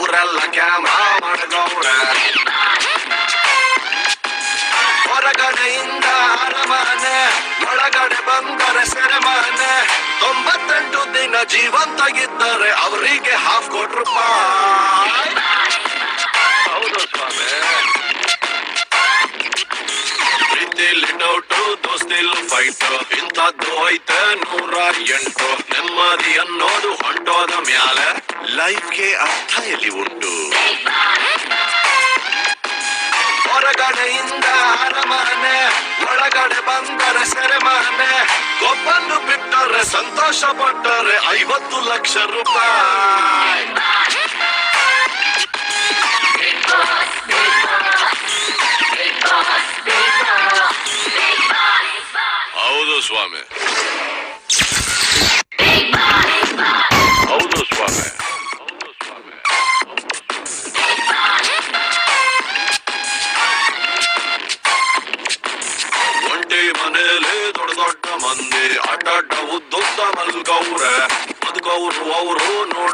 ಊರೆಲ್ಲ ಕ್ಯಾಮ್ರಾ ಮಾಡ್ಗೌರ. ಹೊರಗಡೆಯಿಂದ ಅರಮನೆ, ಒಳಗಡೆ ಬಂದರೆ ಸೆರೆಮನೆ. 98 ದಿನ ಜೀವಂತಾಗಿದ್ದರೆ ಅವರಿಗೆ ₹1,000,000. ಹೌದು ಸ್ವಾಮಿ. ಪ್ರೀತಿಲಿ ಡೌಟು, ದೋಸ್ತಿಲ್ ಫೈಟ್, ಇಂಥದ್ದು ಐತೆ 108. ನೆಮ್ಮದಿ ಅನ್ನೋದು ಹೊಂಟೋದ ಮ್ಯಾಲೆ ಲೈಫ್ಗೆ ಅರ್ಥ ಎಲ್ಲಿ ಉಂಟು? ಹೊರಗಡೆಯಿಂದ ಅರಮನೆ, ಒಳಗಡೆ ಬಂದರೆ ಸೆರೆಮನೆ. ಒಬ್ಬನ್ನು ಬಿಟ್ಟರೆ ಸಂತೋಷ ಪಟ್ಟರೆ 50 ಲಕ್ಷ ರೂಪಾಯಿ. ಹೌದು ಸ್ವಾಮಿ. ಹೌದು ಸ್ವಾಮಿ. ಒಂಟಿ ಮನೇಲಿ ದೊಡ್ಡ ದೊಡ್ಡ ಮಂದಿ ಅಡ್ಡ ಉದ್ದುದ್ದ ಮಲ್ಗವ್ರೆ. ಬದುಕವ್ರು ಅವರು ನೋಡ